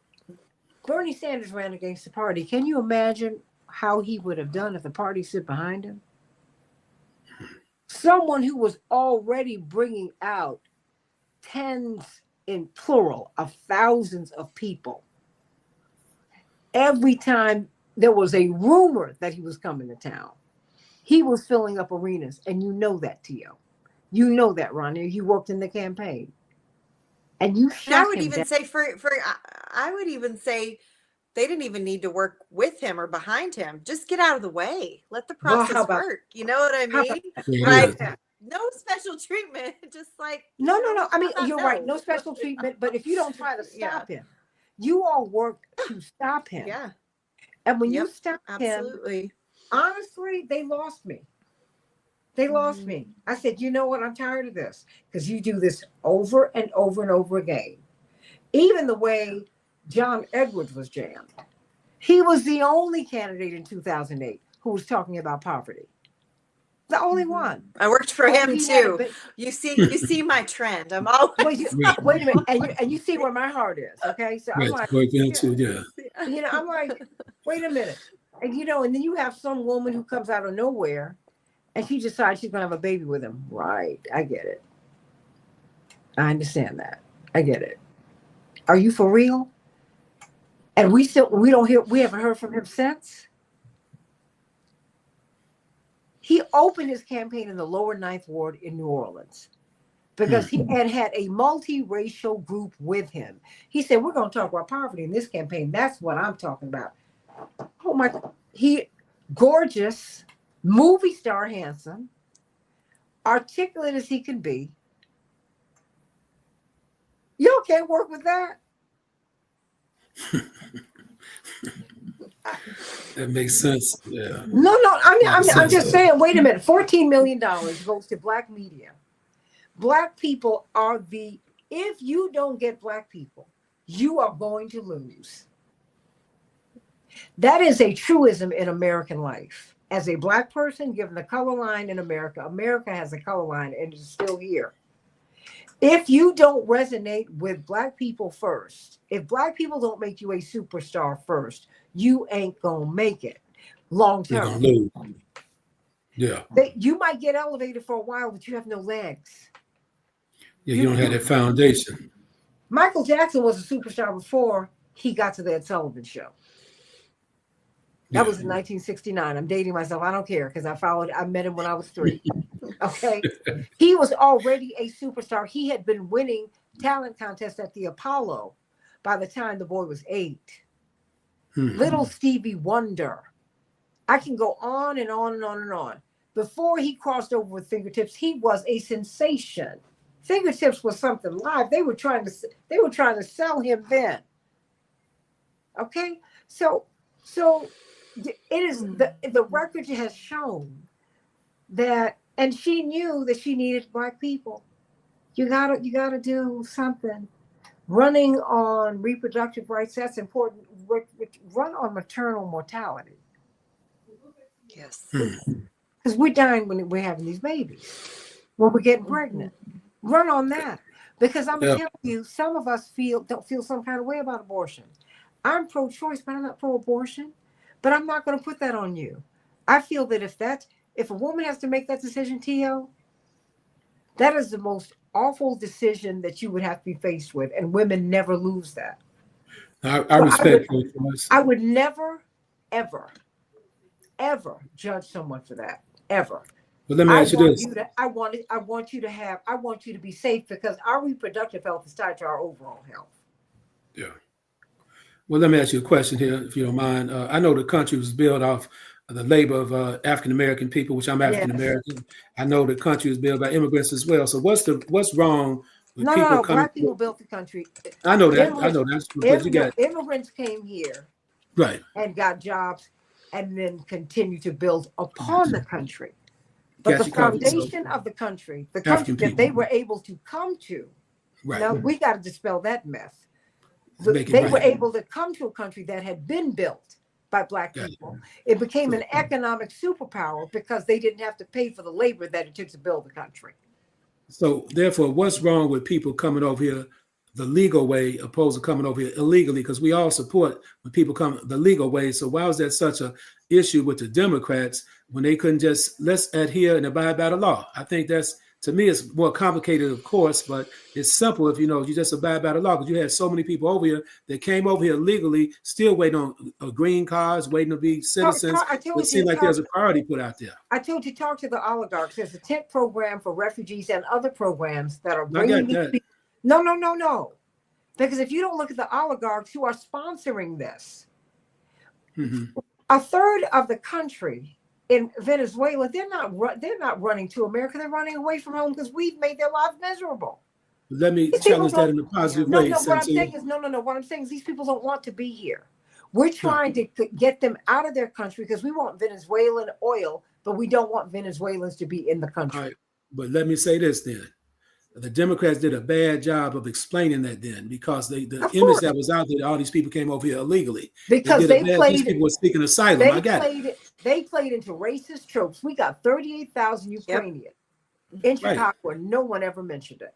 A: Bernie Sanders ran against the party, can you imagine how he would have done if the party stood behind him? Someone who was already bringing out tens in plural of thousands of people. Every time there was a rumor that he was coming to town, he was filling up arenas. And you know that, Tio. You know that, Ronnie. You worked in the campaign. And you shut
B: I would
A: him
B: even
A: down.
B: say I would even say they didn't even need to work with him or behind him. Just get out of the way. Let the
A: Well,
B: process work. You know what I mean?
D: Yeah.
B: Like, no special treatment. Just like,
A: No. I mean,
B: how about
A: you're right. No special treatment. But if you don't try to stop him, you all work to stop him.
B: Yeah,
A: And when you stop him,
B: absolutely.
A: honestly, they lost me. They lost me. I said, you know what? I'm tired of this because you do this over and over and over again. Even the way John Edwards was jammed. He was the only candidate in 2008 who was talking about poverty. The only one.
B: I worked for him
A: He had a
B: too.
A: bit-
B: You see my trend. I'm always
A: Wait a minute, and you see where my heart is, okay? So I'm like, I'm like, wait a minute, and and then you have some woman who comes out of nowhere, and she decides she's gonna have a baby with him. Right? I get it. I understand that. I get it. Are you for real? And we haven't heard from him since. He opened his campaign in the lower Ninth Ward in New Orleans because he had a multiracial group with him. He said, we're going to talk about poverty in this campaign. That's what I'm talking about. Oh my, he gorgeous, movie star handsome, articulate as he can be. Y'all can't work with that.
D: That makes sense. Yeah.
A: No. I'm just saying. Wait a minute. $14 million goes to Black media. Black people are if you don't get Black people, you are going to lose. That is a truism in American life. As a Black person, given the color line in America, America has a color line and it's still here. If you don't resonate with Black people first, if Black people don't make you a superstar first, you ain't gonna make it long term.
D: Yeah.
A: You might get elevated for a while, but you have no legs.
D: Yeah, you don't have that foundation.
A: Michael Jackson was a superstar before he got to the Ed Sullivan Show. That was in 1969. I'm dating myself. I don't care because I met him when I was 3. Okay. He was already a superstar. He had been winning talent contests at the Apollo by the time the boy was 8. Little Stevie Wonder. I can go on and on and on and on. Before he crossed over with Fingertips, he was a sensation. Fingertips was something live. They were trying to sell him then. Okay, so it is the record has shown that, and she knew that she needed Black people. You gotta do something. Running on reproductive rights, that's important. Run on maternal mortality.
B: Yes.
A: Because we're dying when we're having these babies, when we're getting pregnant. Run on that. Because I'm going to tell you, some of us don't feel some kind of way about abortion. I'm pro-choice, but I'm not pro-abortion. But I'm not going to put that on you. I feel that if a woman has to make that decision, Tio, that is the most awful decision that you would have to be faced with. And women never lose that.
D: I respect your choice.
A: I would never, ever judge someone for that. Ever.
D: But let me ask you this.
A: I want you to be safe because our reproductive health is tied to our overall health.
D: Yeah. Well, let me ask you a question here, if you don't mind. I know the country was built off the labor of African American people, which I'm African
A: Yes.
D: American. I know the country was built by immigrants as well. So what's wrong with
A: No, no,
D: people
A: no.
D: coming?
A: Black people built the country.
D: I know that. I
A: Immigrants,
D: know that. But you
A: no,
D: got
A: immigrants came here
D: right.
A: and got jobs and then continue to build upon the country. But the
D: Got you covered. So
A: foundation of the country
D: African
A: that they
D: people,
A: were able to come to,
D: right?
A: now we got to dispel that myth.
D: Make it
A: They were
D: right.
A: able to come to a country that had been built by Black
D: Got it.
A: people. It became an economic superpower because they didn't have to pay for the labor that it took to build the country.
D: So therefore, what's wrong with people coming over here the legal way opposed to coming over here illegally? Because we all support when people come the legal way. So why was that such a issue with the Democrats when they couldn't just let's adhere and abide by the law? I think that's, to me, it's more complicated, of course, but it's simple if you just abide by the law. Because you had so many people over here that came over here legally, still waiting on green cards, waiting to be citizens. It seemed like there's a priority put out there.
A: I told you, talk to the oligarchs. There's a tent program for refugees and other programs that are
D: I
A: bringing
D: got
A: these
D: that.
A: people. No. Because if you don't look at the oligarchs who are sponsoring this, a third of the country in Venezuela, they're not running to America. They're running away from home because we've made their lives miserable.
D: Let me
A: These people
D: challenge that in a positive way.
A: what I'm saying is, no. What I'm saying is these people don't want to be here. We're trying to get them out of their country because we want Venezuelan oil, but we don't want Venezuelans to be in the country.
D: All right, but let me say this then. The Democrats did a bad job of explaining that then, because the image that was out there, all these people came over here illegally.
A: Because
D: these people were seeking asylum. I got it.
A: They played into racist tropes. We got 38,000 Ukrainians in Chicago, and no one ever mentioned it.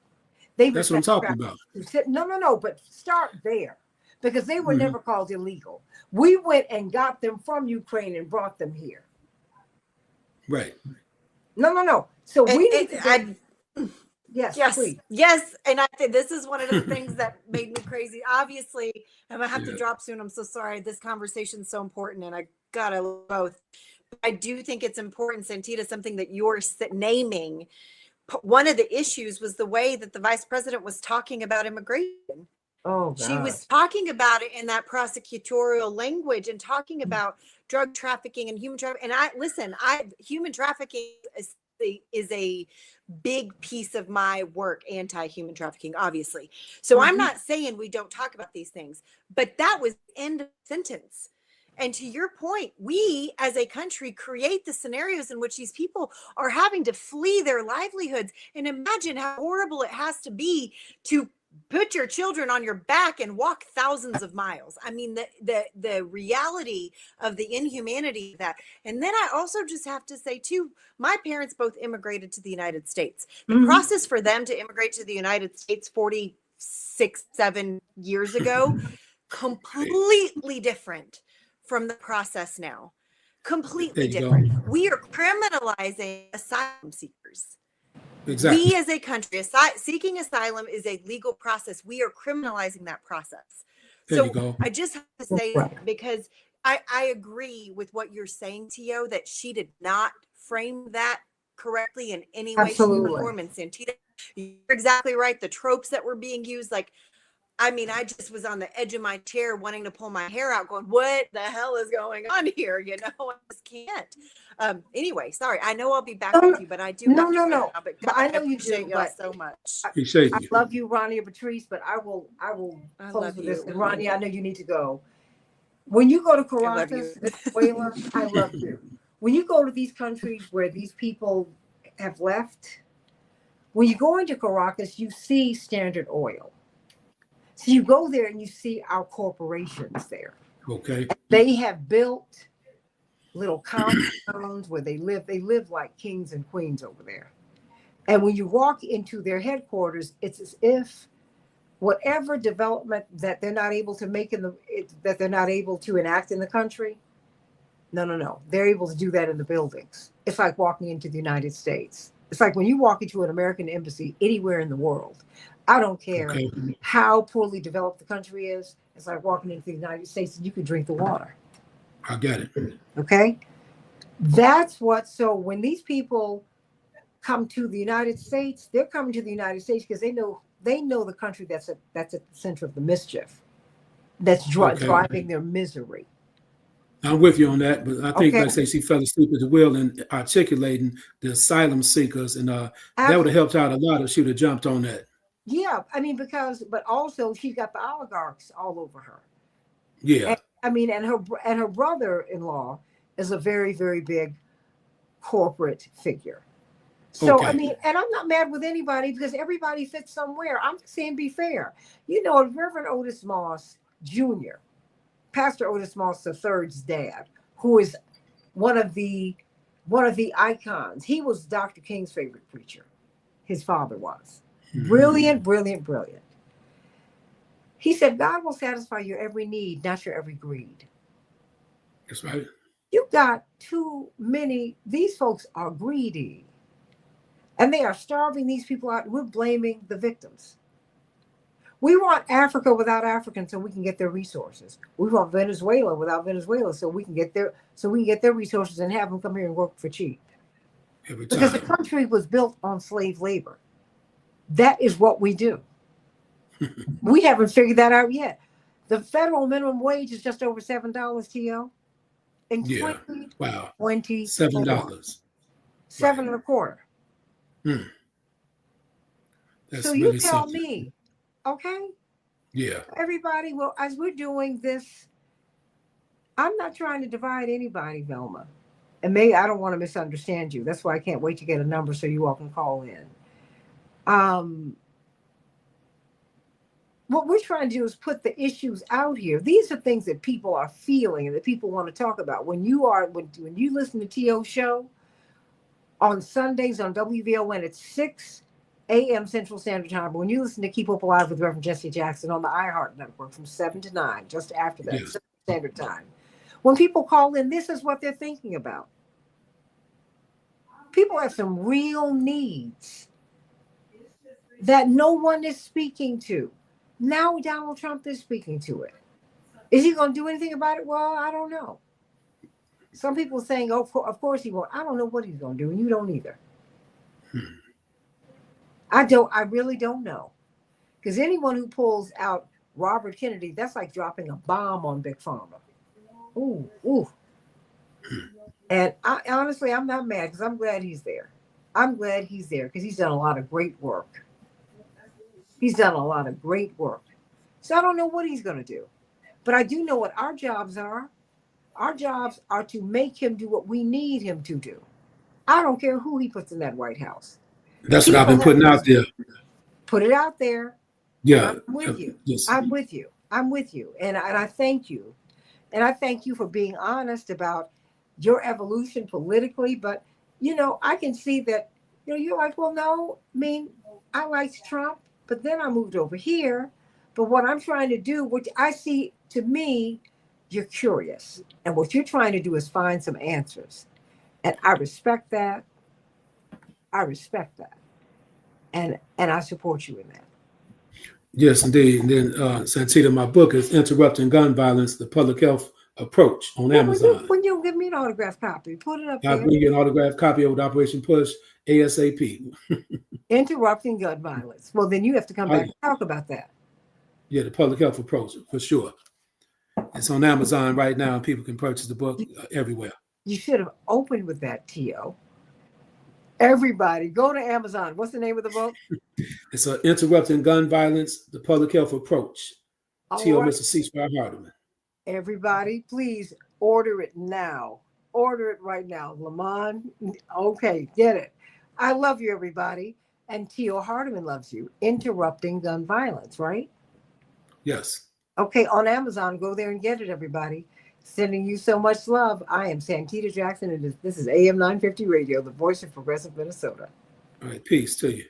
D: That's what I'm talking about.
A: No, but start there, because they were never called illegal. We went and got them from Ukraine and brought them here.
D: Right.
A: No. So we need to.
B: Yes. And I think this is one of the things that made me crazy. Obviously, I'm gonna have to drop soon. I'm so sorry. This conversation is so important, and I gotta love both. But I do think it's important, Santita, something that you're naming. One of the issues was the way that the vice president was talking about immigration.
A: Oh, God.
B: She was talking about it in that prosecutorial language and talking about drug trafficking and human trafficking. And human trafficking is a big piece of my work, anti-human trafficking, obviously. So I'm not saying we don't talk about these things, but that was the end of the sentence. And to your point, we as a country create the scenarios in which these people are having to flee their livelihoods. And imagine how horrible it has to be to put your children on your back and walk thousands of miles. I mean, the reality of the inhumanity of that. And then I also just have to say too, my parents both immigrated to the United States. The process for them to immigrate to the United States 7 years ago, completely different from the process now. Completely different. We are criminalizing asylum seekers.
D: Exactly.
B: We as a country, seeking asylum is a legal process. We are criminalizing that process. I just have to say that because I agree with what you're saying, Tio, that she did not frame that correctly in any way, shape, or form. And Santita, you're exactly right. The tropes that were being used, I just was on the edge of my chair wanting to pull my hair out going, what the hell is going on here? I just can't. Anyway, sorry. I know I'll be back with you, but I do.
A: No.
B: But
A: God, I know you
B: appreciate
A: do,
B: y'all
A: but
B: so much.
D: Appreciate you.
A: I love you, Ronnie and Patrice, but I will close with this. And Ronnie, I know you need to go. When you go to Caracas, Venezuela, I love you. When you go to these countries where these people have left, when you go into Caracas, you see Standard Oil. So you go there and you see our corporations there.
D: Okay.
A: They have built little compounds where they live. They live like kings and queens over there. And when you walk into their headquarters, it's as if whatever development that they're not able to make that they're not able to enact in the country. No. They're able to do that in the buildings. It's like walking into the United States. It's like when you walk into an American embassy anywhere in the world. I don't care how poorly developed the country is. It's like walking into the United States and you can drink the water.
D: I get it.
A: Okay. So when these people come to the United States, they're coming to the United States because they know the country that's at the center of the mischief. that's
D: Okay.
A: driving their misery.
D: I'm with you on that, but I think,
A: Okay.
D: like I say, she fell asleep at the wheel in articulating the asylum seekers, and that would have
A: Absolutely.
D: helped out a lot if she would have jumped on that.
A: Yeah, I mean, but also she's got the oligarchs all over her.
D: Yeah.
A: And, I mean, and her brother-in-law is a very, very big corporate figure. So, I
D: Okay.
A: mean, and I'm not mad with anybody because everybody fits somewhere. I'm just saying be fair. You know, Reverend Otis Moss Jr., Pastor Otis Moss III's dad, who is one of the icons. He was Dr. King's favorite preacher. His father was. Brilliant, brilliant, brilliant. He said, God will satisfy your every need, not your every greed.
D: That's right.
A: You've got too many. These folks are greedy. And they are starving these people out. We're blaming the victims. We want Africa without Africans so we can get their resources. We want Venezuela without Venezuela so we can get their resources and have them come here and work for cheap.
D: Every
A: Because the
D: time.
A: country was built on slave labor. That is what we do. We haven't figured that out yet. The federal minimum wage is just over $7, T.O. In
D: Yeah. Wow.
A: 2020,
D: $7.
A: seven
D: Right.
A: and a quarter.
D: That's
A: So
D: really
A: you tell
D: something.
A: me, okay?
D: Yeah.
A: Everybody, well, as we're doing this, I'm not trying to divide anybody, Velma. And maybe I don't want to misunderstand you. That's why I can't wait to get a number so you all can call in. What we're trying to do is put the issues out here. These are things that people are feeling and that people want to talk about. When you listen to T.O. show on Sundays on WVON at 6 a.m. Central Standard Time, but when you listen to Keep Hope Alive with Reverend Jesse Jackson on the iHeart Network from 7 to 9, just after that,
D: Yes.
A: Central Standard Time, when people call in, this is what they're thinking about. People have some real needs that no one is speaking to. Now Donald Trump is speaking to it. Is he going to do anything about it? Well, I don't know. Some people are saying, oh, of course he won't. I don't know what he's going to do, and you don't either. I really don't know. Because anyone who pulls out Robert Kennedy, that's like dropping a bomb on Big Pharma. Ooh, ooh. And honestly, I'm not mad because I'm glad he's there. I'm glad he's there because he's done a lot of great work. He's done a lot of great work. So I don't know what he's going to do. But I do know what our jobs are. Our jobs are to make him do what we need him to do. I don't care who he puts in that White House.
D: That's what I've been putting out there.
A: Put it out there.
D: Yeah.
A: I'm with you.
D: Yes.
A: I'm with you. I'm with you. And I thank you. And I thank you for being honest about your evolution politically. But, I can see that, you're like, well, no, I mean, I liked Trump, but then I moved over here. But what I'm trying to do, which I see, to me, you're curious. And what you're trying to do is find some answers. And I respect that. I respect that. And I support you in that.
D: Yes, indeed. And then, Santita, my book is Interrupting Gun Violence, the Public Health Approach on Amazon.
A: When you give me an autographed copy, put it up
D: I'll
A: there.
D: bring you an autographed copy of Operation Push ASAP.
A: Interrupting gun violence. Well, then you have to come back and talk about that.
D: Yeah, the Public Health Approach, for sure. It's on Amazon right now, and people can purchase the book everywhere.
A: You should have opened with that, T.O. Everybody, go to Amazon. What's the name of the book?
D: It's Interrupting Gun Violence, the Public Health Approach. T.O.
A: Right.
D: Mr. C. Hardeman.
A: Everybody, please order it now. Order it right now. Lamont, okay, get it. I love you, everybody. And T.O. Hardeman loves you. Interrupting Gun Violence, right?
D: Yes.
A: Okay, on Amazon, go there and get it, everybody. Sending you so much love. I am Santita Jackson, and this is AM 950 Radio, the voice of progressive Minnesota.
D: All right, peace to you.